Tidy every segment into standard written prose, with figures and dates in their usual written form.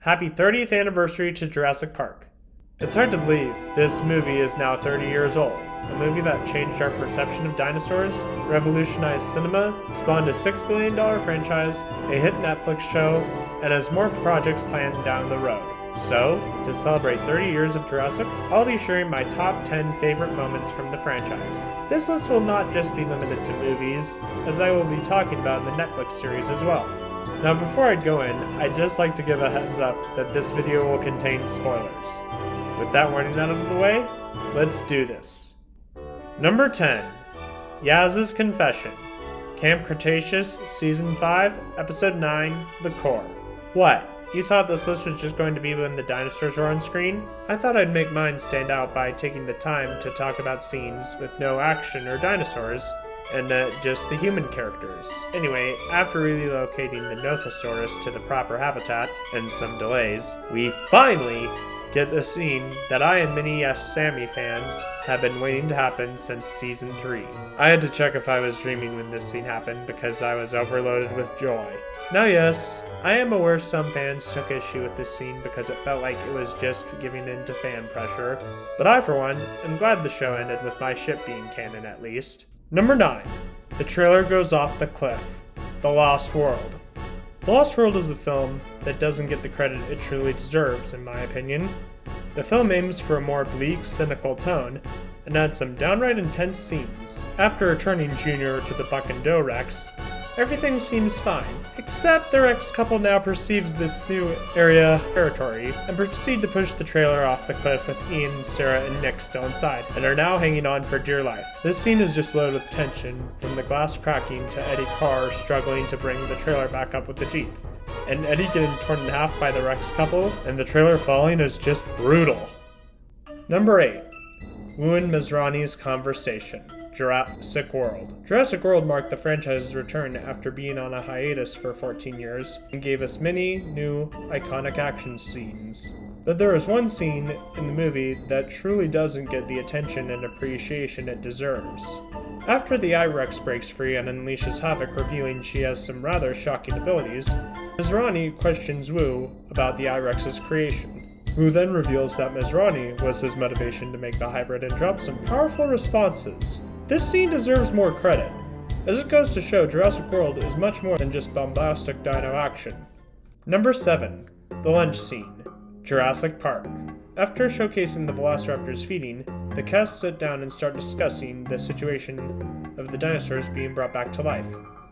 Happy 30th anniversary to Jurassic Park. It's hard to believe this movie is now 30 years old. A movie that changed our perception of dinosaurs, revolutionized cinema, spawned a $6 billion franchise, a hit Netflix show, and has more projects planned down the road. So, to celebrate 30 years of Jurassic, I'll be sharing my top 10 favorite moments from the franchise. This list will not just be limited to movies, as I will be talking about the Netflix series as well. Now before I go in, I'd just like to give a heads up that this video will contain spoilers. With that warning out of the way, let's do this. Number 10. Yaz's Confession. Camp Cretaceous, Season 5, Episode 9, The Core. What? You thought this list was just going to be when the dinosaurs were on screen? I thought I'd make mine stand out by taking the time to talk about scenes with no action or dinosaurs, and just the human characters. Anyway, after relocating the Nothosaurus to the proper habitat, and some delays, we finally get a scene that I and many Yes Sammy fans have been waiting to happen since Season 3. I had to check if I was dreaming when this scene happened because I was overloaded with joy. Now yes, I am aware some fans took issue with this scene because it felt like it was just giving in to fan pressure, but I for one am glad the show ended with my ship being canon at least. Number 9. The trailer goes off the cliff. The Lost World. The Lost World is a film that doesn't get the credit it truly deserves, in my opinion. The film aims for a more bleak, cynical tone, and adds some downright intense scenes. After returning Junior to the Buck and Doe Rex, everything seems fine, except their ex-couple now perceives this new area territory and proceed to push the trailer off the cliff with Ian, Sarah, and Nick still inside, and are now hanging on for dear life. This scene is just loaded with tension, from the glass cracking to Eddie Carr struggling to bring the trailer back up with the Jeep. And Eddie getting torn in half by the Rex couple, and the trailer falling is just brutal. Number 8. Wu and Masrani's Conversation. Jurassic World. Jurassic World marked the franchise's return after being on a hiatus for 14 years and gave us many new, iconic action scenes. But there is one scene in the movie that truly doesn't get the attention and appreciation it deserves. After the I-Rex breaks free and unleashes havoc, revealing she has some rather shocking abilities, Masrani questions Wu about the I-Rex's creation. Wu then reveals that Masrani was his motivation to make the hybrid and drops some powerful responses. This scene deserves more credit, as it goes to show Jurassic World is much more than just bombastic dino action. Number 7. The Lunch Scene. Jurassic Park. After showcasing the Velociraptors feeding, the cast sit down and start discussing the situation of the dinosaurs being brought back to life.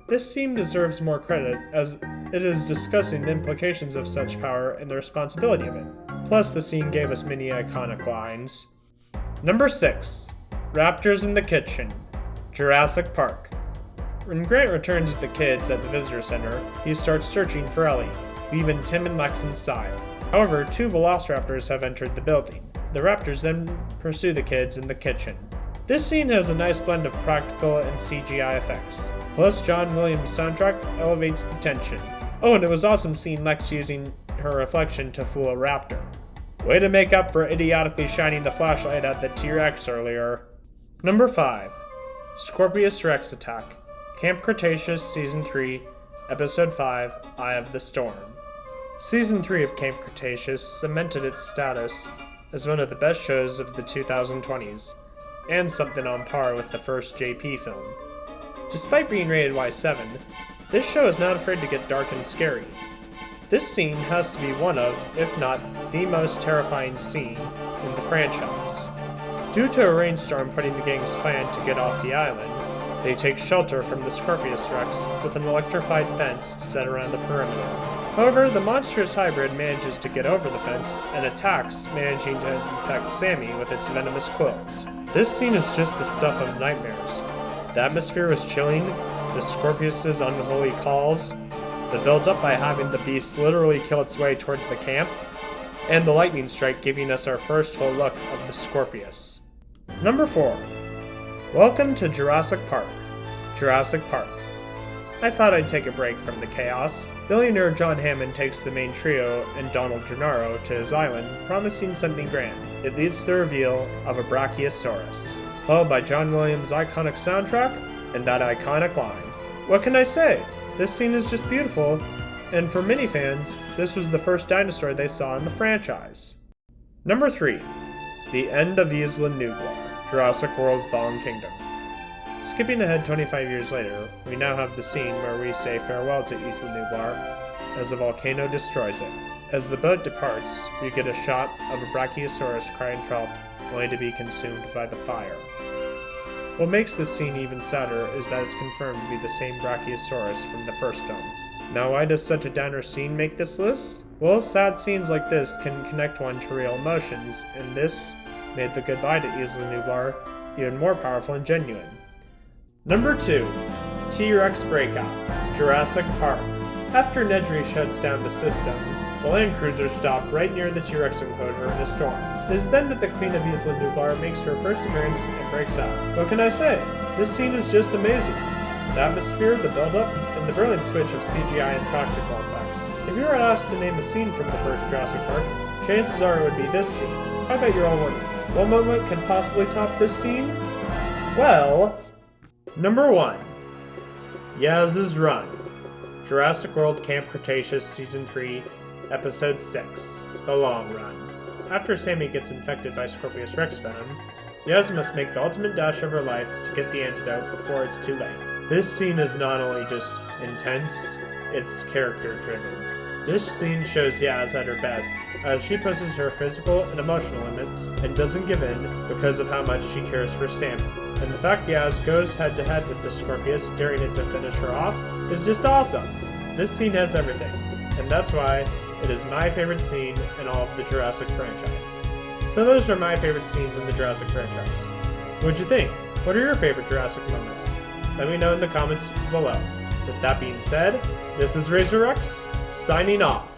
This scene deserves more credit, as it is discussing the implications of such power and the responsibility of it. Plus, the scene gave us many iconic lines. Number 6. Raptors in the Kitchen. Jurassic Park. When Grant returns with the kids at the visitor center, he starts searching for Ellie, leaving Tim and Lex inside. However, 2 velociraptors have entered the building. The raptors then pursue the kids in the kitchen. This scene has a nice blend of practical and CGI effects. Plus, John Williams' soundtrack elevates the tension. Oh, and it was awesome seeing Lex using her reflection to fool a raptor. Way to make up for idiotically shining the flashlight at the T-Rex earlier. Number 5. Scorpius Rex Attack. Camp Cretaceous Season 3, Episode 5, Eye of the Storm. Season 3 of Camp Cretaceous cemented its status as one of the best shows of the 2020s, and something on par with the first JP film. Despite being rated Y7, this show is not afraid to get dark and scary. This scene has to be one of, if not the most terrifying scene in the franchise. Due to a rainstorm putting the gang's plan to get off the island, they take shelter from the Scorpius Rex with an electrified fence set around the perimeter. However, the monstrous hybrid manages to get over the fence and attacks, managing to infect Sammy with its venomous quills. This scene is just the stuff of nightmares. The atmosphere was chilling, the Scorpius's unholy calls, the build-up by having the beast literally kill its way towards the camp, and the lightning strike giving us our first full look of the Scorpius. Number 4. Welcome to Jurassic Park. Jurassic Park. I thought I'd take a break from the chaos. Billionaire John Hammond takes the main trio and Donald Gennaro to his island, promising something grand. It leads to the reveal of a Brachiosaurus, followed by John Williams' iconic soundtrack and that iconic line. What can I say? This scene is just beautiful, And for many fans, this was the first dinosaur they saw in the franchise. Number 3. The End of Isla Nublar, Jurassic World Fallen Kingdom. Skipping ahead 25 years later, we now have the scene where we say farewell to Isla Nublar as a volcano destroys it. As the boat departs, we get a shot of a Brachiosaurus crying for help, only to be consumed by the fire. What makes this scene even sadder is that it's confirmed to be the same Brachiosaurus from the first film. Now, why does such a downer scene make this list? Well, sad scenes like this can connect one to real emotions, and this made the goodbye to Isla Nublar even more powerful and genuine. Number 2. T-Rex Breakout, Jurassic Park. After Nedry shuts down the system, the land cruisers stop right near the T-Rex enclosure in a storm. It is then that the Queen of Isla Nublar makes her first appearance and breaks out. What can I say? This scene is just amazing. The atmosphere, the build-up, and the brilliant switch of CGI and practical effects. If you were asked to name a scene from the first Jurassic Park, chances are it would be this scene. I bet you're all wondering, what moment could possibly top this scene? Well, number 1. Yaz's Run, Jurassic World Camp Cretaceous Season 3, Episode 6, The Long Run. After Sammy gets infected by Scorpius Rex venom, Yaz must make the ultimate dash of her life to get the antidote before it's too late. This scene is not only just intense, it's character-driven. This scene shows Yaz at her best, as she pushes her physical and emotional limits and doesn't give in because of how much she cares for Sammy. And the fact Yaz goes head-to-head with the Scorpius, daring it to finish her off, is just awesome. This scene has everything, and that's why it is my favorite scene in all of the Jurassic franchise. So those are my favorite scenes in the Jurassic franchise. What'd you think? What are your favorite Jurassic moments? Let me know in the comments below. With that being said, this is Razor Rex, signing off.